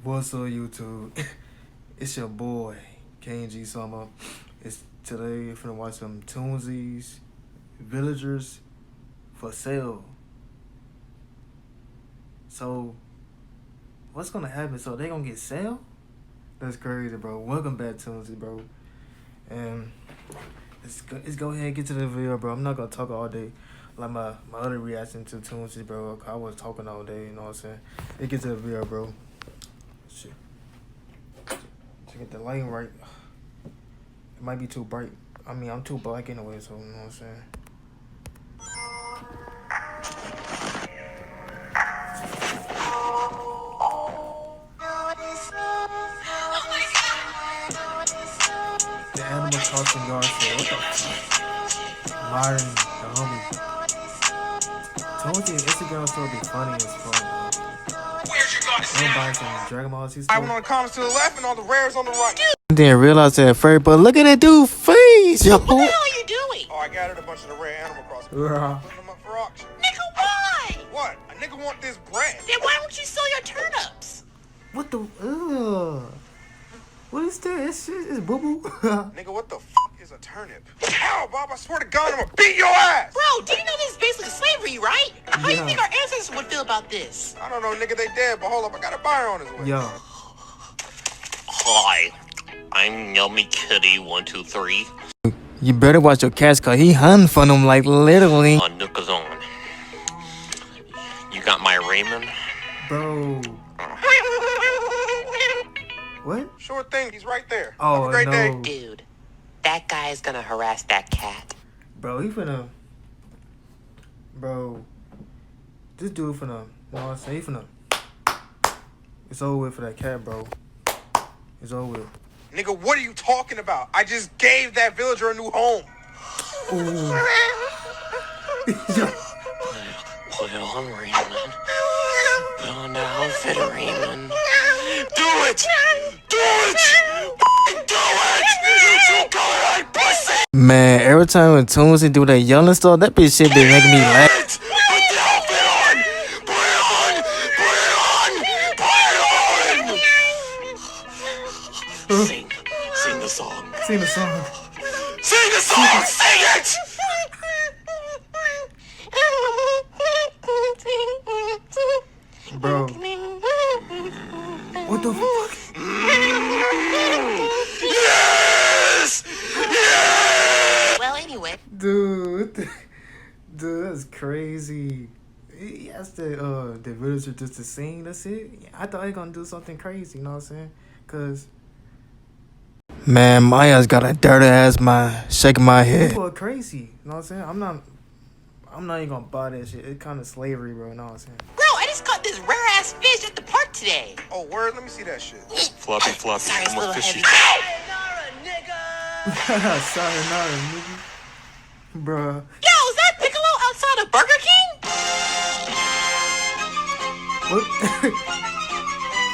What's up, YouTube? It's your boy, KG Summer. It's today. Finna watch some Toonzies, Villagers for sale. So, what's gonna happen? So they gonna get sale? That's crazy, bro. Welcome back, Toonzies, bro. And let's go ahead and get to the video, bro. I'm not gonna talk all day like my other reaction to Toonzies, bro. I was talking all day, you know what I'm saying? Let's get to the video, bro. Shit. To get the lighting right. It might be too bright. I mean, I'm too black anyway, so you know what I'm saying. The animal crossing yard sale. What the fuck? Myron, the homie. Told you Instagram story be funny as fuck, bro. I'm buying some Dragon Ball Z stuff. I went on the comments to the left and all the rares on the right. Didn't realize that at first, but look at that dude face, yo. What the hell are you doing? Oh, I gathered a bunch of the rare Animal Crossing. Yeah. Putting them up for auction. Nigga, why? What? A nigga want this bread. Then why don't you sell your turnips? What the? What is that? It's boo boo. Nigga, what the fuck is a turnip? Ow, Bob, I swear to God, I'm gonna beat your ass. Bro, do you know this is basically slavery, right? How do you Yeah. think our ancestors would feel about this? I don't know, nigga, they dead, but hold up, I got a buyer on his way. Yo. Hi, I'm Yummy Kitty 123 You better watch your cats, cause he hunting for them like literally. on Nookazon. You got my Raymond? Bro. What? Sure thing, he's right there. Oh, Have a great no. day. Dude, that guy is gonna harass that cat. Bro, he finna. Bro. This dude finna. You know what I'm saying? He finna. It's over with for that cat, bro. It's over with. Nigga, what are you talking about? I just gave that villager a new home. Put on Raymond. Put on the outfit, Raymond. Do it! Do it! Do it! You two-colored pussy! Man, every time when Toonzies do that yelling stuff, that bitch shit be making me laugh. Put the outfit on! Put it on! Put it on! Put it on! Sing the song. Sing the song. Sing the song! Sing it! Bro. What the fuck? Yes! Yes! Well, anyway. Dude, dude, that's crazy. He asked the villager just to sing, that's it? I thought he was gonna do something crazy, you know what I'm saying? Cause man, Maya's got a dirty ass mind, shaking my head. People are crazy, you know what I'm saying? I'm not even gonna buy that shit. It's kinda slavery, bro, you know what I'm saying? Bro, I just caught this rare ass fish at the park today. Oh, word, let me see that shit. Floppy, Sorry, it's a I'm a little fishy. heavy. Sayonara, nigga. Bruh. Yo, is that Piccolo outside of Burger King? What?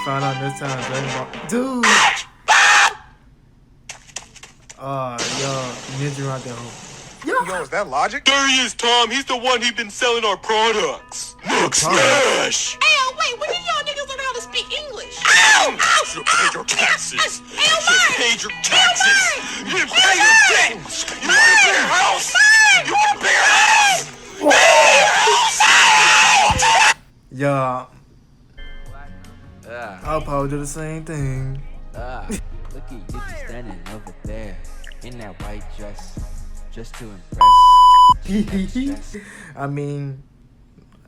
Found out this time, Dragon Ball. Dude! Yo, ninja out there. Yo, is that logic? There he is, Tom. He's the one who's been selling our products. Look, Smash! Hey, wait, when did y'all niggas learn how to speak English? Ow! You should have paid your taxes. You should have paid your taxes. You didn't pay your things. You want a bigger house? You want a bigger house? Yeah. I'll probably do the same thing. Look at you just standing over there in that white dress, just to impress. I mean,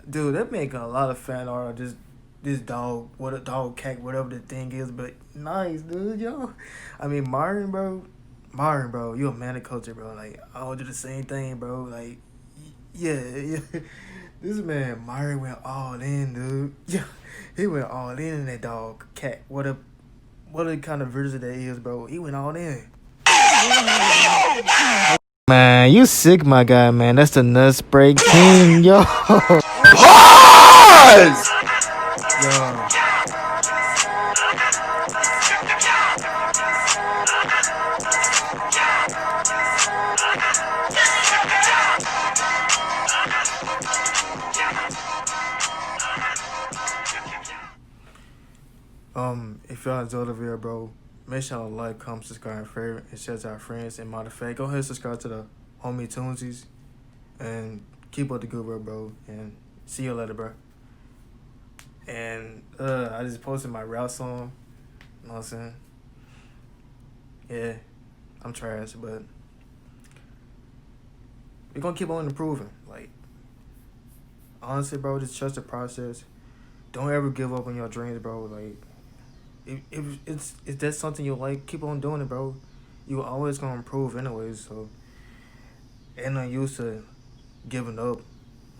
dude, that make a lot of fan art of this dog, what a dog, cat, whatever the thing is, but nice, dude, yo. I mean, Martin, bro, you a man of culture, bro. Like, I'll do the same thing, bro. Like, yeah. This man, Martin, went all in, dude. Yeah, he went all in that dog, cat, what a kind of version that is, bro. He went all in. Man, you sick, my guy, man. That's the nut spray king, yo. Yo. If y'all enjoy the video, bro, make sure y'all like, comment, subscribe, favorite, and share to our friends. And matter of fact, go ahead and subscribe to the homie Toonzies. And keep up the good work, bro. And see you later, bro. And I just posted my rap song. You know what I'm saying? Yeah, I'm trash, but we're gonna keep on improving. Like, honestly, bro, just trust the process. Don't ever give up on your dreams, bro. Like, if that's something you like, keep on doing it, bro. You always gonna improve anyways. So, ain't no use to giving up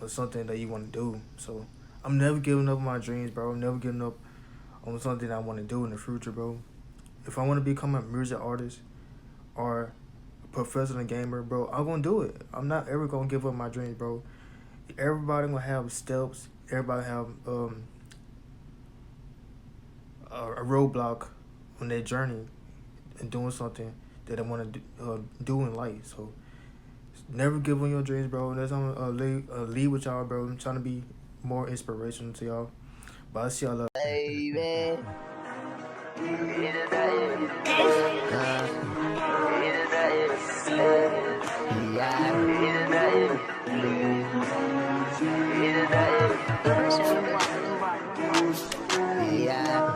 on something that you want to do. So, I'm never giving up on my dreams, bro. I'm never giving up on something I want to do in the future, bro. If I want to become a music artist or a professional gamer, bro, I'm gonna do it. I'm not ever gonna give up my dreams, bro. Everybody gonna have steps. Everybody have a roadblock on their journey and doing something that they want to do in life. So never give on your dreams, bro. That's I'm lead with y'all, bro. I'm trying to be more inspirational to y'all. But I see y'all love. Baby. Yeah.